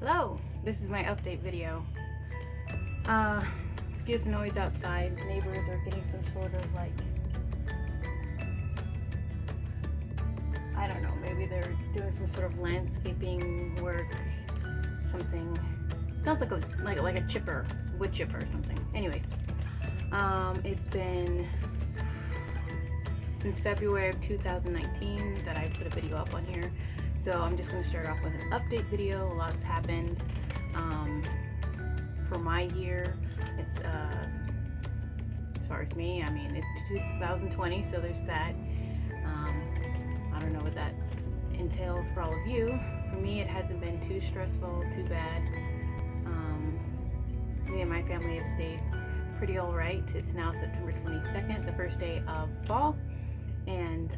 Hello, this is my update video. Excuse the noise outside. Neighbors are getting some sort of like, I don't know, maybe they're doing some sort of landscaping work, something. Sounds like a chipper, wood chipper or something. Anyways, it's been since February of 2019 that I put a video up on here. So I'm just going to start off with an update video. A lot's happened for my year. It's as far as me, I mean, it's 2020, so there's that. I don't know what that entails for all of you. For me, it hasn't been too stressful, too bad. Me and my family have stayed pretty all right. It's now September 22nd, the first day of fall, and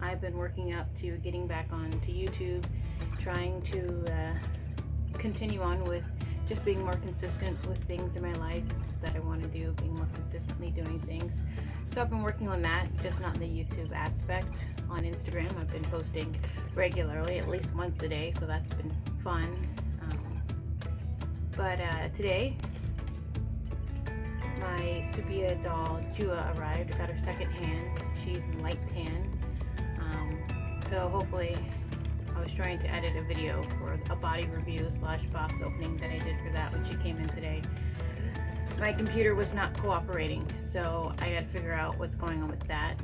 I've been working up to getting back onto YouTube, trying to continue on with just being more consistent with things in my life that I want to do, being more consistently doing things. So I've been working on that, just not in the YouTube aspect. On Instagram, I've been posting regularly, at least once a day, so that's been fun. But today, my Supia Doll Juah arrived. I got her second hand. She's in light tan. So hopefully, I was trying to edit a video for a body review / box opening that I did for that when she came in today. My computer was not cooperating, so I got to figure out what's going on with that.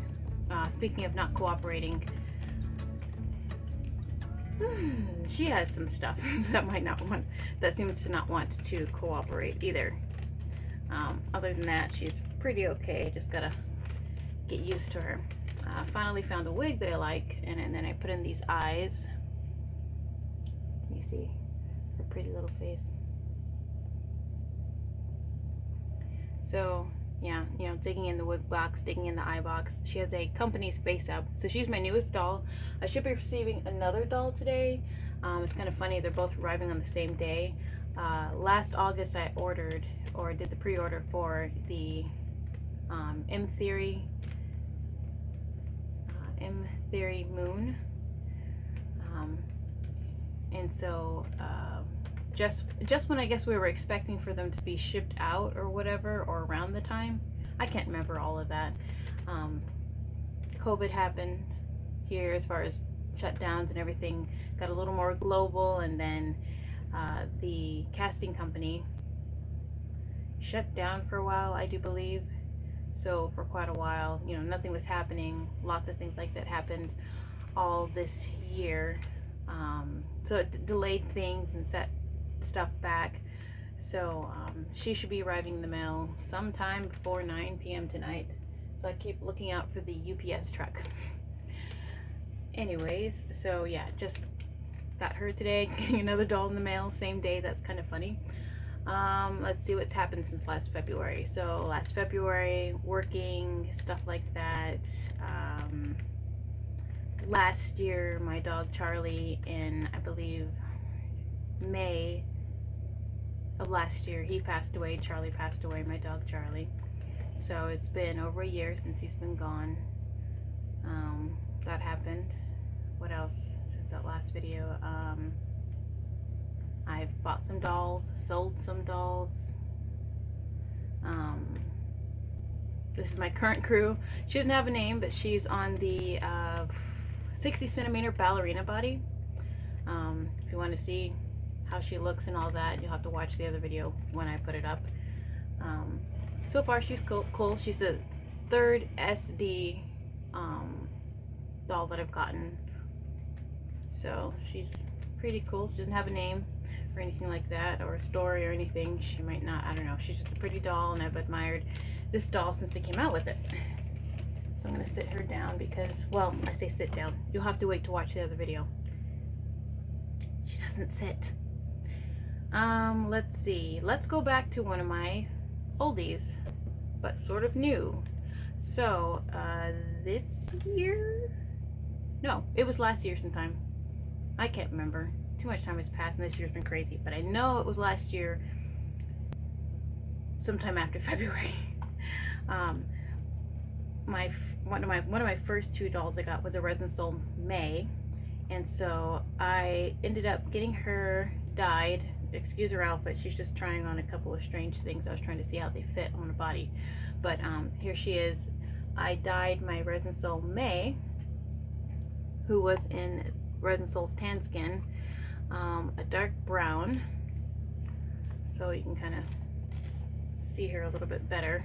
Speaking of not cooperating, she has some stuff that seems to not want to cooperate either. Other than that, she's pretty okay. Just gotta get used to her. Finally found a wig that I like, and then I put in these eyes. Can you see her pretty little face? So yeah, you know, digging in the wig box, digging in the eye box. She has a company's face up. So she's my newest doll. I should be receiving another doll today. It's kind of funny, they're both arriving on the same day. Last August I ordered, or did the pre-order for the M Theory Moon. And so just when I guess we were expecting for them to be shipped out or whatever, or around the time, I can't remember all of that. COVID happened here as far as shutdowns and everything got a little more global, and then the casting company shut down for a while, I do believe. So for quite a while, you know, nothing was happening. Lots of things like that happened all this year. So it delayed things and set stuff back. So she should be arriving in the mail sometime before 9 p.m. tonight. So I keep looking out for the UPS truck. Anyways, so yeah, just got her today, getting another doll in the mail, same day. That's kind of funny. Let's see what's happened since last February. So last February, working, stuff like that. Last year, my dog Charlie, in I believe May of last year, he passed away. Charlie passed away, my dog Charlie. So it's been over a year since he's been gone. That happened. What else since that last video? I've bought some dolls, sold some dolls. This is my current crew. She doesn't have a name, but she's on the 60 centimeter ballerina body. If you want to see how she looks and all that, you'll have to watch the other video when I put it up. So far she's cool. She's the third SD doll that I've gotten. So she's pretty cool. She doesn't have a name or anything like that, or a story or anything. She might not, I don't know. She's just a pretty doll, and I've admired this doll since they came out with it. So I'm going to sit her down because, well, I say sit down. You'll have to wait to watch the other video. She doesn't sit. Let's see. Let's go back to one of my oldies, but sort of new. So, this year? No, it was last year sometime. I can't remember. Too much time has passed and this year's been crazy, but I know it was last year sometime after February. One of my first two dolls I got was a Resinsoul Mei, and so I ended up getting her dyed. Excuse her outfit. She's just trying on a couple of strange things. I was trying to see how they fit on the body. But here she is. I dyed my Resinsoul Mei, who was in Resinsoul's Tan Skin, a dark brown. So you can kind of see her a little bit better.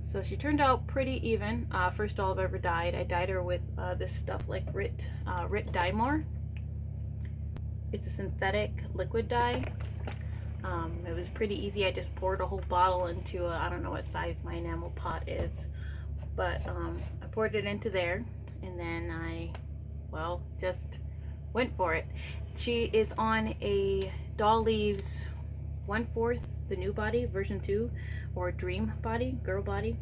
So she turned out pretty even. First doll I've ever dyed. I dyed her with this stuff like Rit Dyemore. It's a synthetic liquid dye. It was pretty easy. I just poured a whole bottle into I don't know what size my enamel pot is, but I poured it into there, and then I, well, just went for it. She is on a Doll Leaves 1/4, the new body, version 2, or dream body, girl body.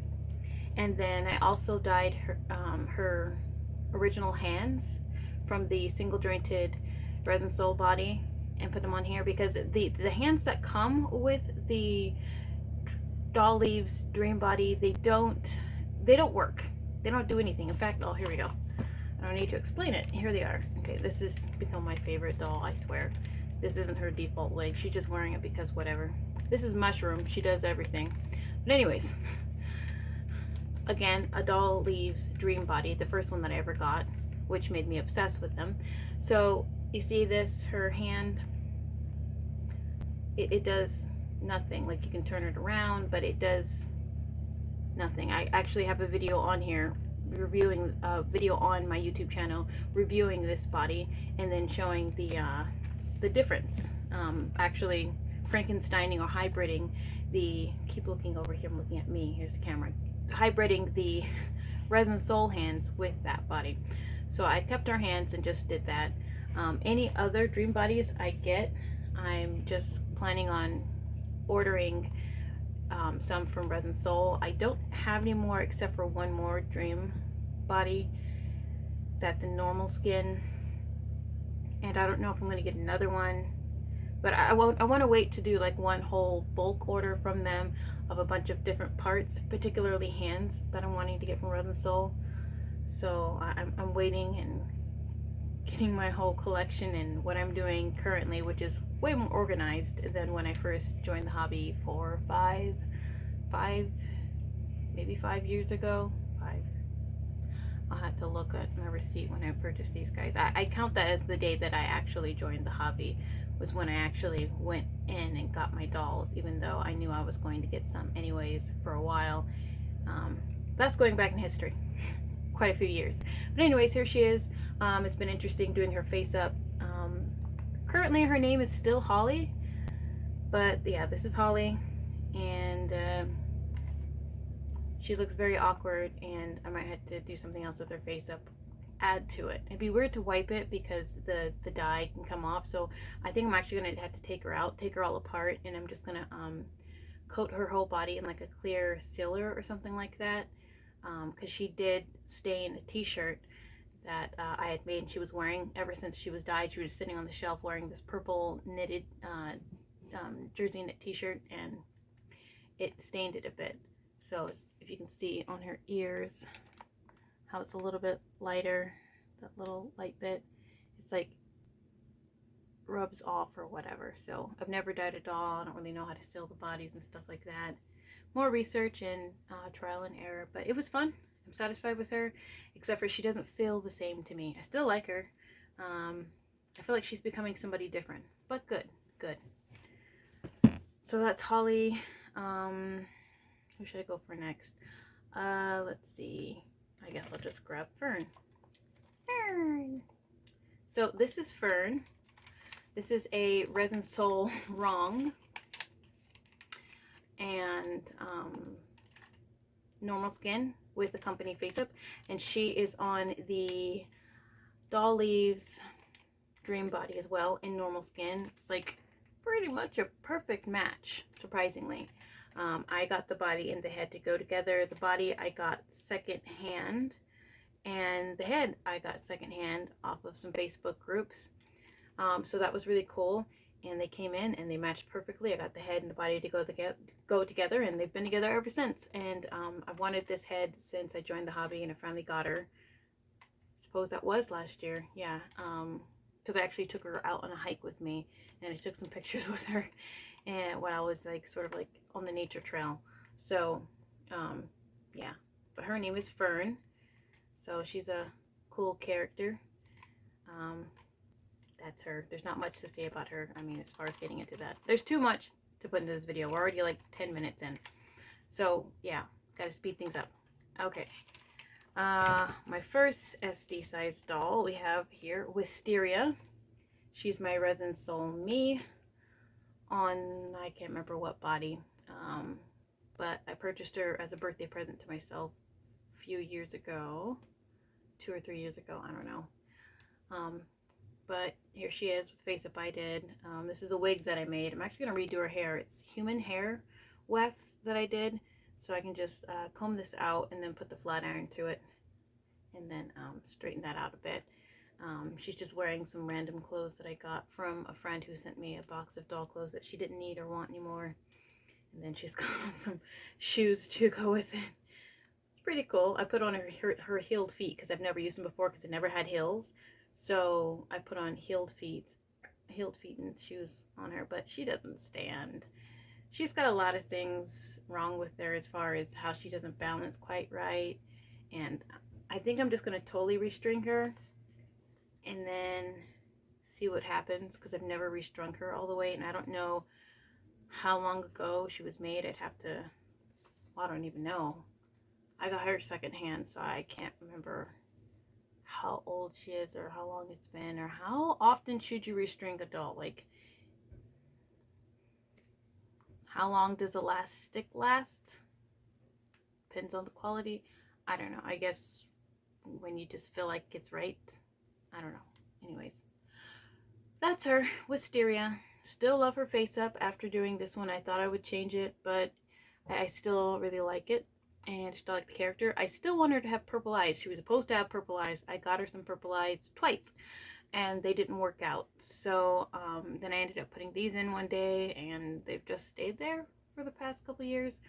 And then I also dyed her original hands from the single jointed Resinsoul body and put them on here, because the hands that come with the Doll Leaves dream body, they don't work. They don't do anything. In fact, oh, here we go. I don't need to explain it. Here they are. Okay, this has become my favorite doll, I swear. This isn't her default leg. She's just wearing it because whatever. This is Mushroom. She does everything. But anyways, again, a Doll Leaves dream body, the first one that I ever got, which made me obsessed with them. So you see this, her hand, it does nothing. Like, you can turn it around, but it does nothing. I actually have a video on here reviewing video on my YouTube channel reviewing this body and then showing the difference, actually Frankensteining or hybriding the, keep looking over here, I'm looking at me, here's the camera, hybriding the Resinsoul hands with that body. So I kept our hands and just did that. Any other dream bodies I get, I'm just planning on ordering some from Resinsoul. I don't have any more except for one more dream body that's in normal skin, and I don't know if I'm going to get another one, but I want to wait to do like one whole bulk order from them of a bunch of different parts, particularly hands that I'm wanting to get from Resinsoul. So I'm waiting and getting my whole collection and what I'm doing currently, which is way more organized than when I first joined the hobby for maybe 5 years ago. I'll have to look at my receipt when I purchased these guys. I count that as the day that I actually joined the hobby, was when I actually went in and got my dolls, even though I knew I was going to get some anyways for a while. That's going back in history. Quite a few years. But anyways, here she is. It's been interesting doing her face up. Currently her name is still Holly, but yeah, this is Holly, and she looks very awkward, and I might have to do something else with her face up, add to it. It'd be weird to wipe it because the dye can come off, so I think I'm actually going to have to take her out, take her all apart, and I'm just going to coat her whole body in like a clear sealer or something like that. Because she did stain a t-shirt that I had made and she was wearing ever since she was dyed. She was sitting on the shelf wearing this purple knitted jersey knit t-shirt, and it stained it a bit. So if you can see on her ears how it's a little bit lighter, that little light bit, it's like rubs off or whatever. So I've never dyed a doll. I don't really know how to seal the bodies and stuff like that. More research and trial and error, but it was fun. I'm satisfied with her, except for she doesn't feel the same to me. I still like her. I feel like she's becoming somebody different, but good. So that's Holly. Who should I go for next? Let's see. I guess I'll just grab Fern. So this is Fern. This is a Resinsoul wrong. And normal skin with the company face up, and she is on the Doll Leaves dream body as well in normal skin. It's like pretty much a perfect match, surprisingly. I got the body and the head to go together. The body I got second hand, and the head I got second hand off of some Facebook groups. So that was really cool. And they came in and they matched perfectly. I got the head and the body to go together, and they've been together ever since. And I've wanted this head since I joined the hobby, and I finally got her. I suppose that was last year. Yeah. because I actually took her out on a hike with me, and I took some pictures with her, and when I was like sort of like on the nature trail. So yeah, but her name is Fern, so she's a cool character. That's her. There's not much to say about her. I mean, as far as getting into that, there's too much to put into this video. We're already like 10 minutes in, so yeah, gotta speed things up. Okay, my first SD size doll we have here, Wisteria. She's my Resinsoul Mi on, I can't remember what body, but I purchased her as a birthday present to myself a few years ago, 2 or 3 years ago, I don't know. But here she is with face up I did. This is a wig that I made. I'm actually going to redo her hair. It's human hair wax that I did, so I can just comb this out and then put the flat iron to it and then straighten that out a bit. She's just wearing some random clothes that I got from a friend who sent me a box of doll clothes that she didn't need or want anymore. And then she's got on some shoes to go with it. It's pretty cool. I put on her heeled feet because I've never used them before because I never had heels. So I put on heeled feet and shoes on her, but she doesn't stand. She's got a lot of things wrong with her as far as how she doesn't balance quite right. And I think I'm just going to totally restrung her and then see what happens because I've never restrung her all the way, and I don't know how long ago she was made. I'd have to, well, I don't even know. I got her secondhand, so I can't remember how old she is or how long it's been or how often should you restring a doll. Like, how long does elastic last? Depends on the quality. I don't know. I guess when you just feel like it's right. I don't know. Anyways, that's her, Wisteria. Still love her face up after doing this one. I thought I would change it, but I still really like it. And I still like the character. I still want her to have purple eyes. She was supposed to have purple eyes. I got her some purple eyes twice, and they didn't work out. So then I ended up putting these in one day, and they've just stayed there for the past couple years.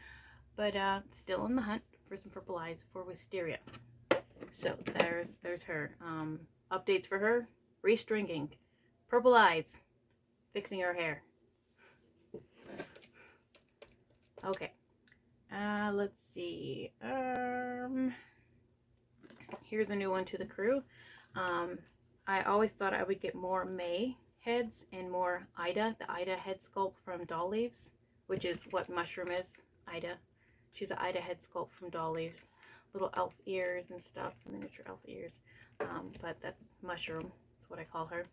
But still on the hunt for some purple eyes for Wisteria. So there's her. Updates for her: restringing, purple eyes, fixing her hair. Okay. Let's see. Here's a new one to the crew. I always thought I would get more Mei heads and more Ida, the Ida head sculpt from Doll Leaves, which is what Mushroom is, Ida. She's an Ida head sculpt from Doll Leaves. Little elf ears and stuff, miniature elf ears. But that's Mushroom, that's what I call her.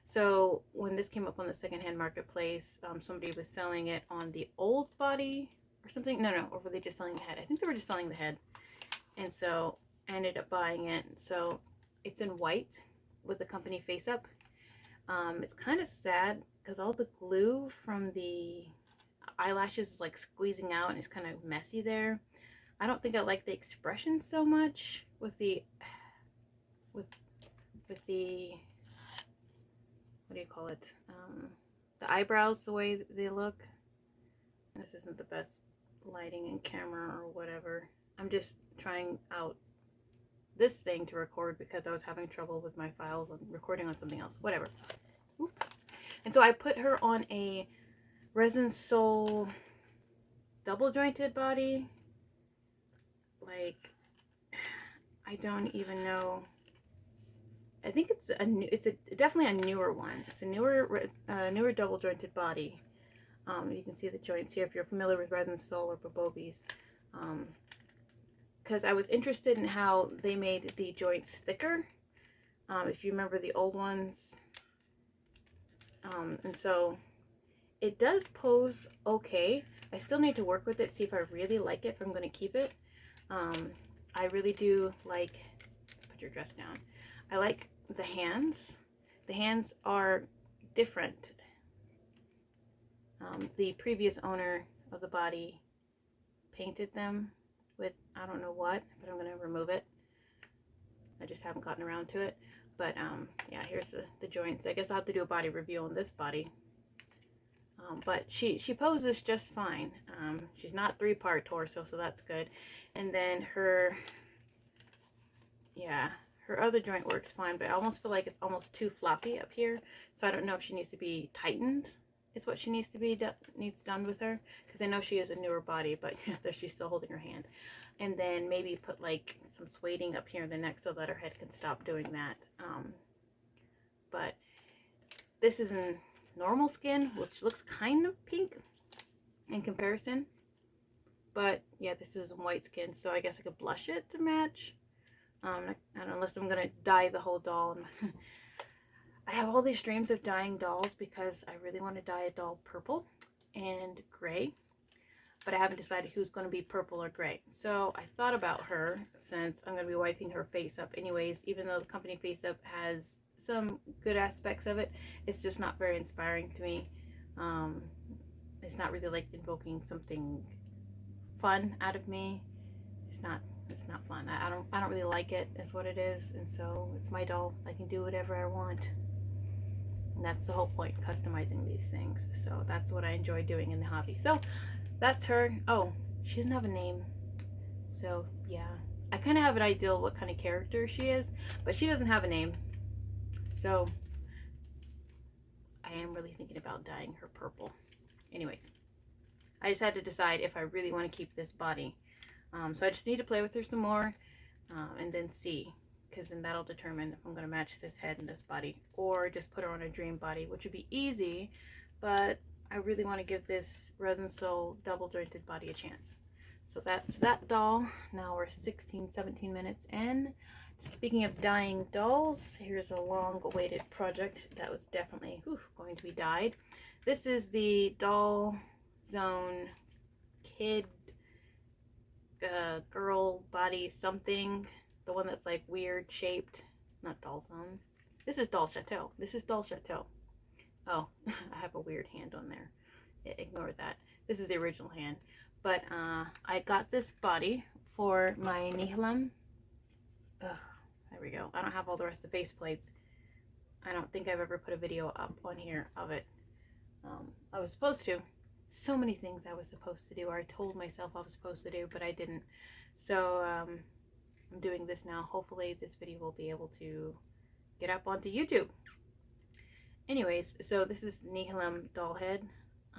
So when this came up on the secondhand marketplace, somebody was selling it on the old body or something. No, or were they just selling the head? I think they were just selling the head. And so I ended up buying it. So it's in white with the company face up. It's kind of sad because all the glue from the eyelashes is like squeezing out and it's kind of messy there. I don't think I like the expression so much with the with the, what do you call it, the eyebrows, the way they look. This isn't the best lighting and camera or whatever. I'm just trying out this thing to record because I was having trouble with my files and recording on something else, whatever. Oop. And so I put her on a Resinsoul double jointed body. Like, I don't even know. I think it's definitely a newer one. It's a newer double jointed body. You can see the joints here if you're familiar with Resinsoul or Bobobis. Because I was interested in how they made the joints thicker. If you remember the old ones. And so it does pose okay. I still need to work with it, see if I really like it, if I'm going to keep it. I really do like, let's put your dress down. I like the hands. The hands are different. The previous owner of the body painted them with, I don't know what, but I'm going to remove it. I just haven't gotten around to it. But yeah, here's the joints. I guess I'll have to do a body review on this body. But she poses just fine. She's not 3-part torso, so that's good. And then her her other joint works fine, but I almost feel like it's almost too floppy up here. So I don't know if she needs to be tightened. Is what she needs to be needs done with her, because I know she is a newer body, but she's still holding her hand. And then maybe put like some sueding up here in the neck so that her head can stop doing that. But this is in normal skin, which looks kind of pink in comparison. But yeah, this is white skin, so I guess I could blush it to match. Unless I'm gonna dye the whole doll. I have all these dreams of dyeing dolls because I really want to dye a doll purple and gray, but I haven't decided who's going to be purple or gray. So I thought about her, since I'm going to be wiping her face up anyways. Even though the company face up has some good aspects of it, it's just not very inspiring to me. It's not really like invoking something fun out of me. It's not fun. I don't really like it, is what it is. And so it's my doll. I can do whatever I want. And that's the whole point, customizing these things. So that's what I enjoy doing in the hobby. So that's her. Oh, she doesn't have a name. So yeah, I kind of have an idea what kind of character she is, but she doesn't have a name. So I am really thinking about dyeing her purple. Anyways, I just had to decide if I really want to keep this body. So I just need to play with her some more and then see, because then that'll determine if I'm going to match this head and this body, or just put her on a dream body, which would be easy, but I really want to give this Resinsoul double jointed body a chance. So that's that doll. Now we're 17 minutes in. Speaking of dyeing dolls, here's a long awaited project that was definitely going to be dyed. This is the Doll Zone Kid girl body something, the one that's like weird shaped. Not Doll Zone. This is Doll Chateau. This is Doll Chateau. Oh, I have a weird hand on there. Ignore that. This is the original hand. But I got this body for my Nihilum. There we go. I don't have all the rest of the face plates. I don't think I've ever put a video up on here of it. I was supposed to. So many things I was supposed to do, or I told myself I was supposed to do, but I didn't. So I'm doing this now. Hopefully this video will be able to get up onto YouTube. Anyways, so this is Nihilum doll head.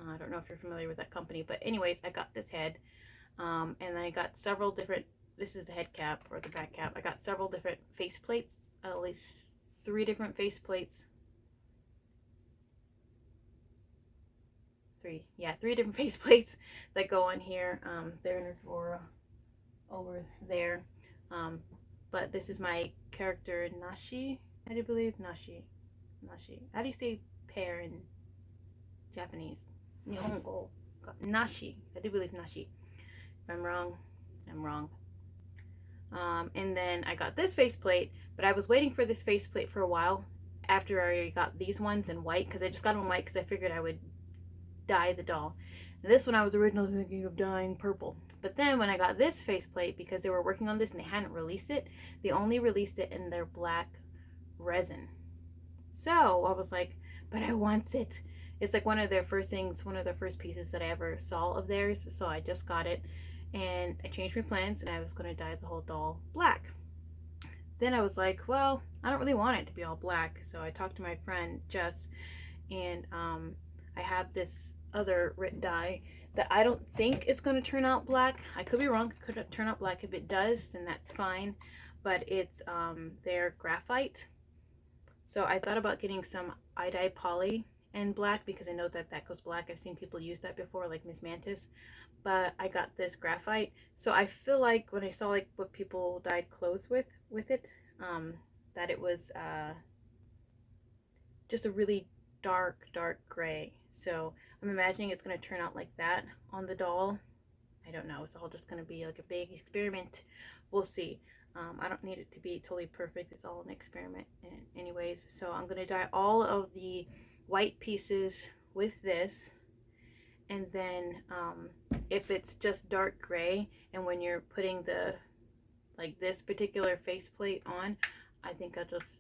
I don't know if you're familiar with that company, but anyways, I got this head, and I got several different, this is the head cap or the back cap. I got several different face plates, at least 3 different face plates. 3 different face plates that go on here. They're in a drawer over there. But this is my character Nashi, I do believe. Nashi. How do you say pear in Japanese? Nihongo. Nashi. I do believe Nashi. If I'm wrong, I'm wrong. And then I got this faceplate, but I was waiting for this faceplate for a while after I already got these ones in white, because I just got them in white because I figured I would dye the doll. And this one I was originally thinking of dyeing purple. But then when I got this faceplate, because they were working on this and they hadn't released it, they only released it in their black resin. So I was like, but I want it. It's like one of their first things, one of the first pieces that I ever saw of theirs. So I just got it, and I changed my plans, and I was going to dye the whole doll black. Then I was like, well, I don't really want it to be all black. So I talked to my friend Jess, and I have this other Rit dye that I don't think is going to turn out black. I could be wrong. It could turn out black. If it does, then that's fine. But it's their graphite. So I thought about getting some dye poly in black, because I know that that goes black. I've seen people use that before, like Miss Mantis. But I got this graphite. So I feel like when I saw like what people dyed clothes with it, that it was just a really dark gray. So I'm imagining it's going to turn out like that on the doll. I don't know. It's all just going to be like a big experiment. We'll see. I don't need it to be totally perfect. It's all an experiment anyways. So I'm going to dye all of the white pieces with this. And then if it's just dark gray, and when you're putting the, like this particular faceplate on, I think I'll just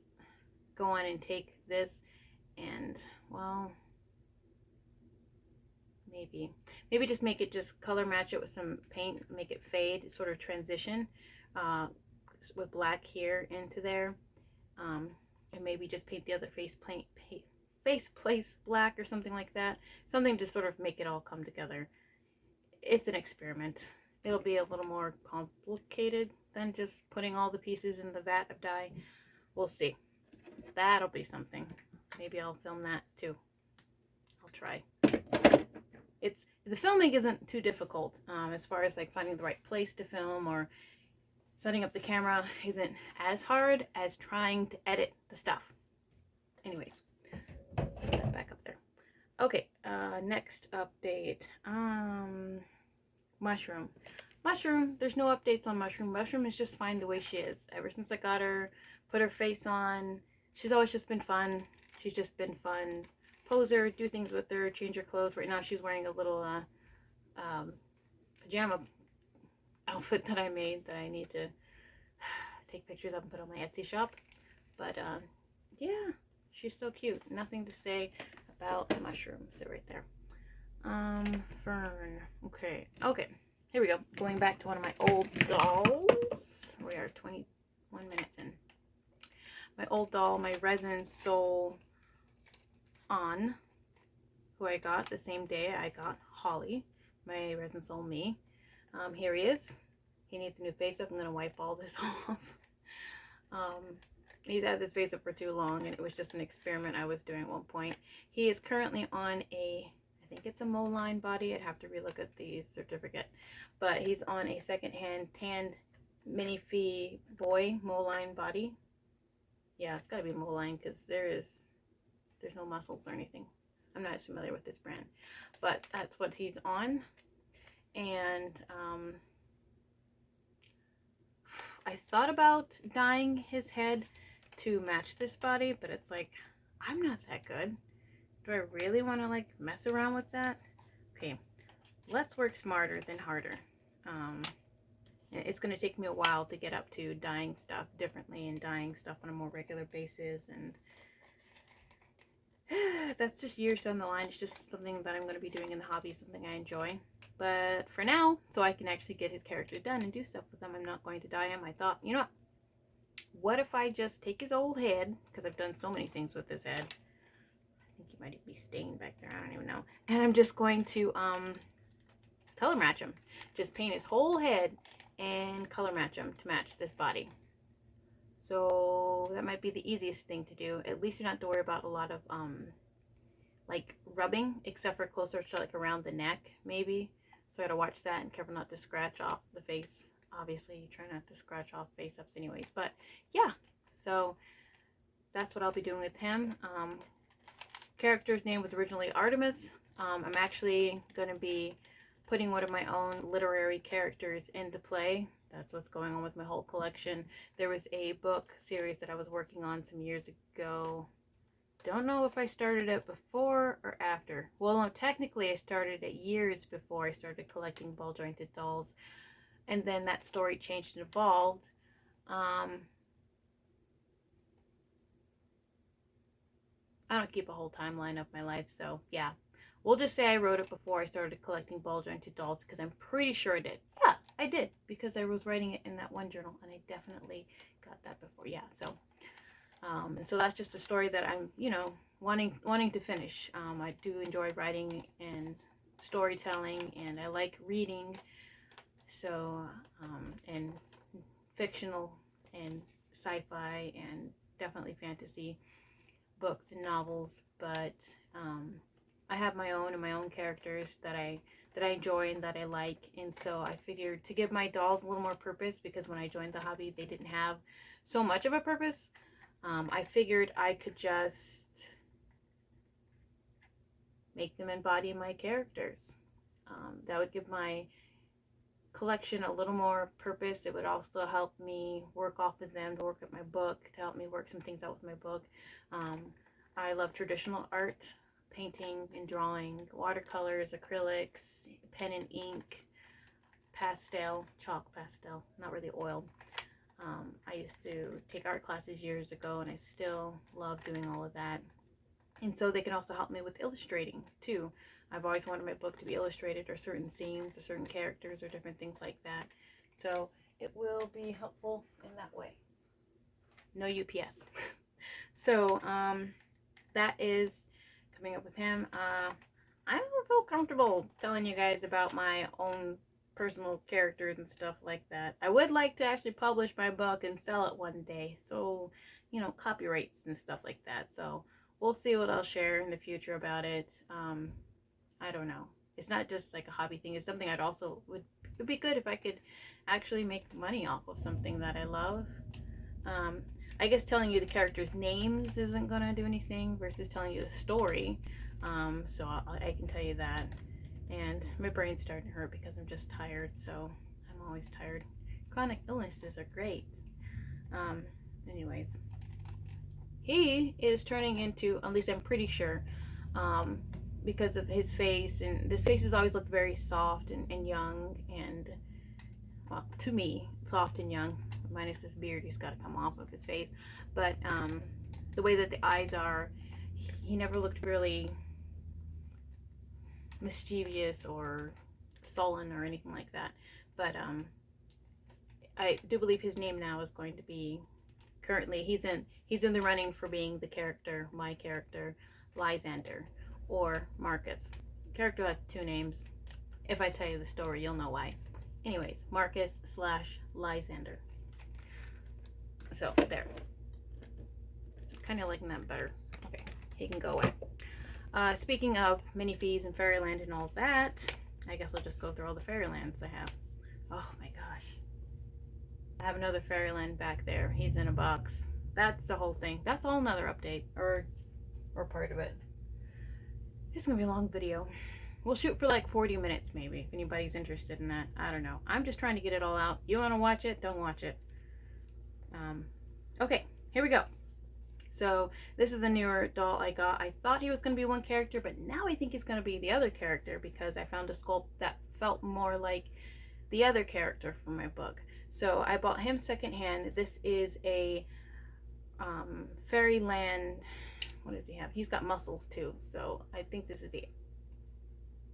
go on and take this and, well, maybe just make it, just color match it with some paint, make it fade, sort of transition with black here into there, and maybe just paint the other faceplates black or something like that. Something to sort of make it all come together. It's an experiment. It'll be a little more complicated than just putting all the pieces in the vat of dye. We'll see. That'll be something. Maybe I'll film that too. I'll try. The filming isn't too difficult as far as like finding the right place to film, or setting up the camera isn't as hard as trying to edit the stuff. Anyways, put that back up there. Okay, next update. Mushroom. There's no updates on Mushroom. Mushroom is just fine the way she is. Ever since I got her, put her face on, she's always just been fun. She's just been fun. Pose her, do things with her, change her clothes. Right now she's wearing a little pajama outfit that I made that I need to take pictures of and put on my Etsy shop. But yeah, she's so cute. Nothing to say about Mushroom. Sit right there. Fern. Okay. Here we go. Going back to one of my old dolls. We are 21 minutes in. My old doll, my Resinsoul An, who I got the same day I got Holly, my Resinsoul Mi. Here he is. He needs a new face up. I'm going to wipe all this off. He's had this face up for too long, and it was just an experiment I was doing at one point. He is currently on I think it's a Mo-line body. I'd have to relook at the certificate. But he's on a secondhand tanned minifee boy Mo-line body. Yeah, it's got to be Mo-line because there's no muscles or anything. I'm not as familiar with this brand. But that's what he's on. And I thought about dyeing his head to match this body, but it's like, I'm not that good. Do I really want to like mess around with that? Okay, let's work smarter than harder. It's going to take me a while to get up to dyeing stuff differently and dyeing stuff on a more regular basis, and that's just years down the line. It's just something that I'm going to be doing in the hobby, something I enjoy. But for now, so I can actually get his character done and do stuff with him, I'm not going to dye him. I thought, you know what if I just take his old head, because I've done so many things with his head. I think he might be stained back there, I don't even know. And I'm just going to color match him. Just paint his whole head and color match him to match this body. So that might be the easiest thing to do. At least you don't have to worry about a lot of like rubbing, except for closer to like around the neck maybe. So I gotta watch that and careful not to scratch off the face. Obviously you try not to scratch off face ups anyways, but yeah, so that's what I'll be doing with him. Character's name was originally Artemis. I'm actually going to be putting one of my own literary characters into play. That's what's going on with my whole collection. There was a book series that I was working on some years ago. Don't know if I started it before or after. Well, no, technically I started it years before I started collecting ball jointed dolls. And then that story changed and evolved. I don't keep a whole timeline of my life, so yeah. We'll just say I wrote it before I started collecting ball jointed dolls, because I'm pretty sure I did. Yeah, I did, because I was writing it in that one journal, and I definitely got that before. Yeah, so so that's just a story that I'm, you know, wanting to finish. I do enjoy writing and storytelling, and I like reading. So and fictional and sci-fi and definitely fantasy books and novels, but I have my own characters that I enjoy and that I like, and so I figured to give my dolls a little more purpose, because when I joined the hobby they didn't have so much of a purpose. I figured I could just make them embody my characters. That would give my collection a little more purpose. It would also help me work off of them, to work at my book, to help me work some things out with my book. I love traditional art, painting and drawing, watercolors, acrylics, pen and ink, pastel, chalk pastel, not really oil. I used to take art classes years ago, and I still love doing all of that. And so they can also help me with illustrating too. I've always wanted my book to be illustrated, or certain scenes or certain characters or different things like that. So it will be helpful in that way. no UPS. So that is coming up with him. I don't feel comfortable telling you guys about my own personal characters and stuff like that. I would like to actually publish my book and sell it one day, so you know, copyrights and stuff like that. So we'll see what I'll share in the future about it. I don't know. It's not just like a hobby thing. It's something I'd also would be good if I could actually make money off of something that I love. I guess telling you the characters' names isn't gonna do anything versus telling you the story. So I can tell you that. And my brain's starting to hurt because I'm just tired. So I'm always tired. Chronic illnesses are great. Anyways, he is turning into, at least I'm pretty sure, because of his face, and this face has always looked very soft and young, and well, to me, soft and young, minus this beard he's got to come off of his face. But the way that the eyes are, he never looked really mischievous or sullen or anything like that. But I do believe his name now is going to be, currently he's in the running for being the character, my character, Lysander, or Marcus. The character has two names. If I tell you the story, you'll know why. Anyways, Marcus / Lysander. So there. Kind of liking that better. Okay, he can go away. Speaking of mini fees and Fairyland and all that, I guess I'll just go through all the Fairylands I have. Oh my gosh. I have another Fairyland back there. He's in a box. That's the whole thing. That's all another update. Or part of it. It's gonna be a long video. We'll shoot for like 40 minutes maybe, if anybody's interested in that. I don't know. I'm just trying to get it all out. You wanna watch it? Don't watch it. Okay, here we go. So this is a newer doll I got. I thought he was going to be one character, but now I think he's going to be the other character because I found a sculpt that felt more like the other character from my book. So I bought him secondhand. This is a Fairyland. What does he have? He's got muscles too. So I think this is the,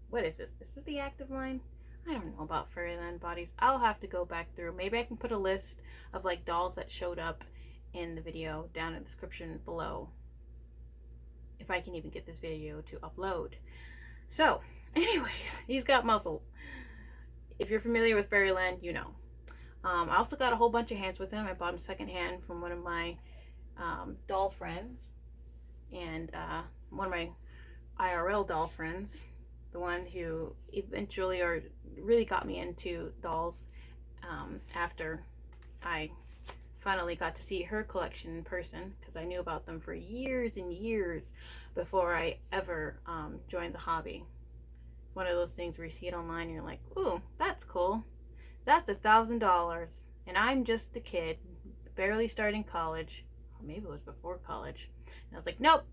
what is this? This is the active line? I don't know about Fairyland bodies. I'll have to go back through. Maybe I can put a list of like dolls that showed up in the video down in the description below, if I can even get this video to upload. So anyways, he's got muscles. If you're familiar with Fairyland, you know. I also got a whole bunch of hands with him. I bought him secondhand from one of my doll friends, and one of my IRL doll friends, the one who eventually or really got me into dolls after I finally got to see her collection in person, because I knew about them for years and years before I ever joined the hobby. One of those things where you see it online and you're like, ooh, that's cool. That's $1,000 and I'm just a kid barely starting college, or maybe it was before college, and I was like, nope.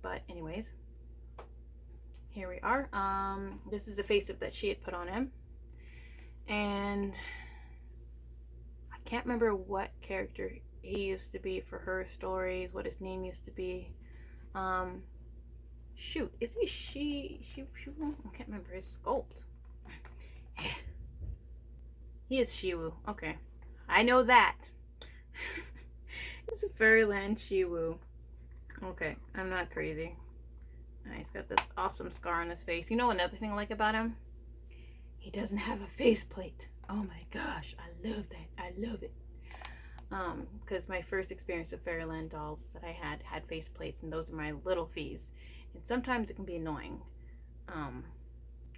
But anyways, here we are. This is the face-up that she had put on him, and can't remember what character he used to be for her stories, what his name used to be. Shoot, is he she? I can't remember his sculpt. He is Shiwoo. Okay, I know that. It's a Fairyland Shiwoo. Okay, I'm not crazy. He's got this awesome scar on his face. You know another thing I like about him? He doesn't have a faceplate. Oh my gosh, I love that. I love it. Because my first experience with Fairyland dolls that I had faceplates, and those are my little fees. And sometimes it can be annoying.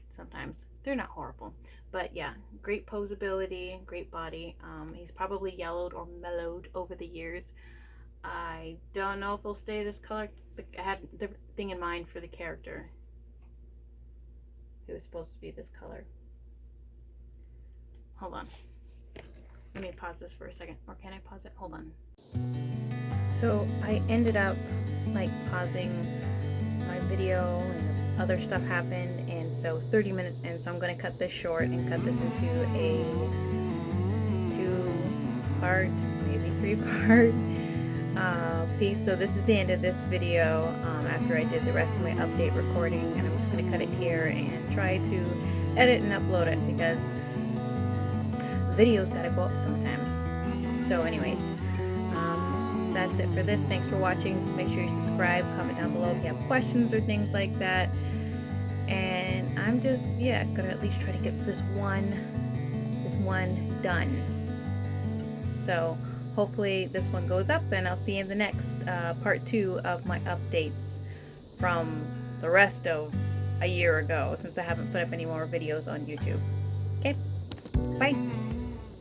Sometimes they're not horrible. But yeah, great posability, great body. He's probably yellowed or mellowed over the years. I don't know if he'll stay this color. I had the thing in mind for the character. It was supposed to be this color. Hold on. Let me pause this for a second. Or can I pause it? Hold on. So I ended up like pausing my video and other stuff happened, and so it's 30 minutes in, so I'm going to cut this short and cut this into a 2-part, maybe 3-part piece. So this is the end of this video after I did the rest of my update recording, and I'm just going to cut it here and try to edit and upload it because videos gotta go up sometime. So anyways, that's it for this. Thanks for watching. Make sure you subscribe, comment down below if you have questions or things like that. And I'm just, yeah, gonna at least try to get this one done. So hopefully this one goes up, and I'll see you in the next part 2 of my updates from the rest of a year ago, since I haven't put up any more videos on YouTube. Okay, bye.